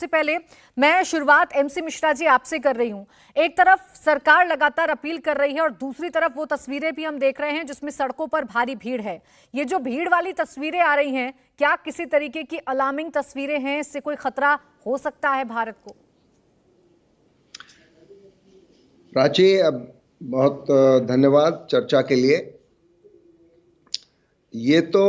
सबसे पहले मैं शुरुआत एमसी मिश्रा जी आपसे कर रही हूं। एक तरफ सरकार लगातार अपील कर रही है और दूसरी तरफ वो तस्वीरें भी हम देख रहे हैं जिसमें सड़कों पर भारी भीड़ है। ये जो भीड़ वाली तस्वीरें आ रही हैं, क्या किसी तरीके की अलार्मिंग तस्वीरें हैं? इससे कोई खतरा हो सकता है भारत को? प्राची, अब बहुत धन्यवाद चर्चा के लिए। ये तो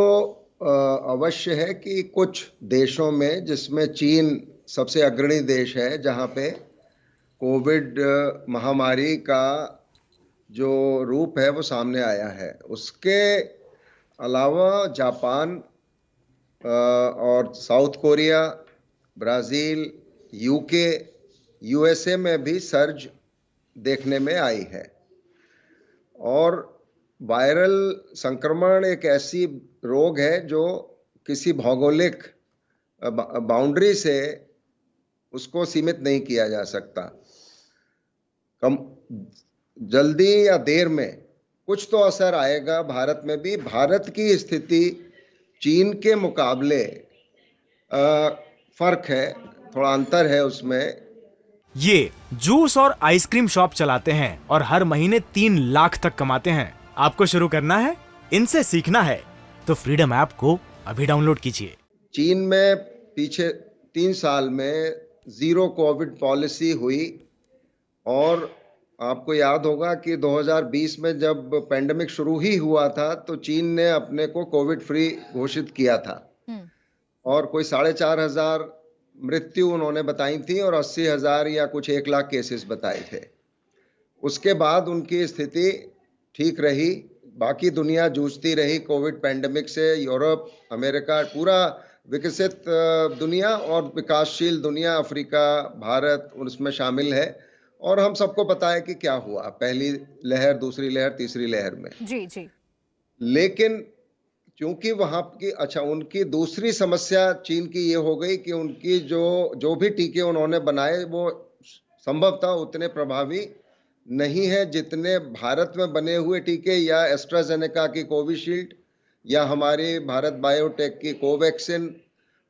अवश्य है कि कुछ देशों में, जिसमें चीन सबसे अग्रणी देश है, जहां पे कोविड महामारी का जो रूप है वो सामने आया है, उसके अलावा जापान और south Korea, Brazil, UK, USA में भी सर्ज देखने में आई है। और वायरल संक्रमण एक ऐसी रोग है जो किसी भौगोलिक बाउंड्री से उसको सीमित नहीं किया जा सकता। कम जल्दी या देर में कुछ तो असर आएगा भारत में भी। भारत की स्थिति चीन के मुकाबले फर्क है, थोड़ा अंतर है उसमें। ये जूस और आइसक्रीम शॉप चलाते हैं और हर महीने 3 लाख तक कमाते हैं। आपको शुरू करना है, इनसे सीखना है तो फ्रीडम ऐप को अभी डाउनलोड कीजिए। चीन में पीछे 3 साल में 0 कोविड पॉलिसी हुई और आपको याद होगा कि 2020 में जब पेंडेमिक शुरू ही हुआ था तो चीन ने अपने को कोविड फ्री घोषित किया था और कोई 4,500 मृत्यु उन्होंने बताई थी और 80,000 या कुछ 1 लाख केसेस बताए थे। उसके बाद उनकी स्थिति ठीक रही, बाकी दुनिया जूझती रही कोविड पेंडेमिक से। यूरोप, अमेरिका, पूरा विकसित दुनिया और विकासशील दुनिया, अफ्रीका, भारत उसमें शामिल है। और हम सबको पता है कि क्या हुआ पहली लहर, दूसरी लहर, तीसरी लहर में। जी जी। लेकिन क्योंकि वहां की उनकी दूसरी समस्या चीन की ये हो गई कि उनकी जो भी टीके उन्होंने बनाए वो संभवतः उतने प्रभावी नहीं है जितने भारत में बने हुए टीके, या एस्ट्राजेनेका की कोविशील्ड, या हमारी भारत बायोटेक की कोवैक्सिन,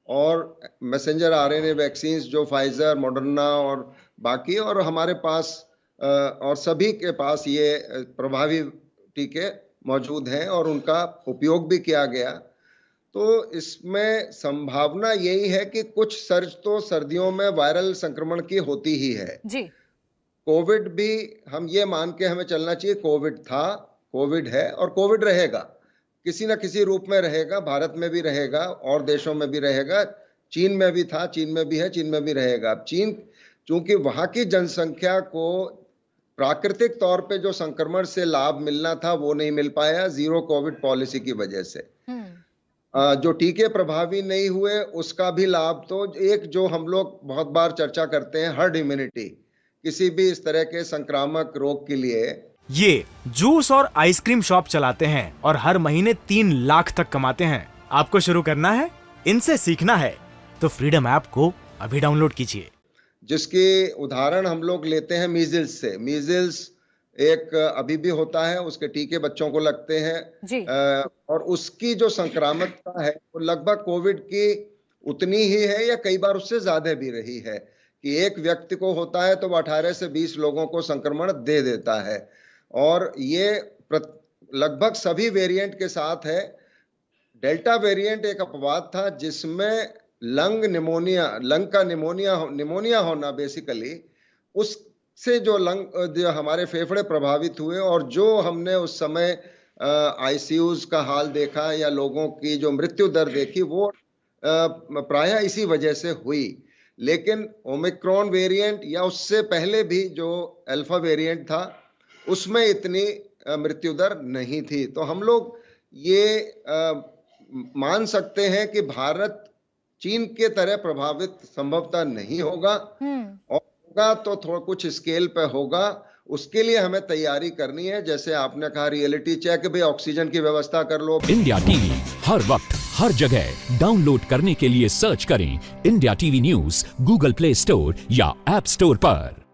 और मैसेंजर आरएनए वैक्सीन जो फाइजर, मॉडर्ना और बाकी, और हमारे पास और सभी के पास ये प्रभावी टीके मौजूद हैं और उनका उपयोग भी किया गया। तो इसमें संभावना यही है कि कुछ सर्ज तो सर्दियों में वायरल संक्रमण की होती ही है जी। कोविड भी हम ये मान के हमें चलना चाहिए, कोविड था, कोविड है और कोविड रहेगा, किसी न किसी रूप में रहेगा। भारत में भी रहेगा और देशों में भी रहेगा। चीन में भी था, चीन में भी है, चीन में भी रहेगा। अब चीन, चूंकि वहां की जनसंख्या को प्राकृतिक तौर पे जो संक्रमण से लाभ मिलना था वो नहीं मिल पाया 0 कोविड पॉलिसी की वजह से। जो टीके प्रभावी नहीं हुए उसका भी लाभ, तो एक जो हम लोग बहुत बार चर्चा करते हैं, हर्ड इम्यूनिटी, किसी भी इस तरह के संक्रामक रोग के लिए। ये जूस और आइसक्रीम शॉप चलाते हैं और हर महीने 3 लाख तक कमाते हैं। आपको शुरू करना है, इनसे सीखना है तो फ्रीडम ऐप को अभी डाउनलोड कीजिए। जिसकी उदाहरण हम लोग लेते हैं मीजल्स से। मीजल्स एक अभी भी होता है, उसके टीके बच्चों को लगते हैं जी। और उसकी जो संक्रामकता है वो लगभग कोविड की उतनी ही है या कई बार उससे ज्यादा भी रही है कि एक व्यक्ति को होता है तो वो 18 से 20 लोगों को संक्रमण दे देता है। और ये लगभग सभी वेरिएंट के साथ है। डेल्टा वेरिएंट एक अपवाद था जिसमें लंग का निमोनिया होना, बेसिकली उससे जो हमारे फेफड़े प्रभावित हुए और जो हमने उस समय आईसीयूज का हाल देखा या लोगों की जो मृत्यु दर देखी, वो प्रायः इसी वजह से हुई। लेकिन ओमिक्रॉन वेरिएंट या उससे पहले भी जो अल्फा वेरिएंट था उसमें इतनी मृत्यु दर नहीं थी। तो हम लोग ये मान सकते हैं कि भारत चीन के तरह प्रभावित संभवतः नहीं होगा, और होगा तो थोड़ा कुछ स्केल पे होगा। उसके लिए हमें तैयारी करनी है, जैसे आपने कहा रियलिटी चेक, भी ऑक्सीजन की व्यवस्था कर लो। इंडिया टीवी हर वक्त हर जगह डाउनलोड करने के लिए सर्च करें India TV news Google play store या ऐप स्टोर पर।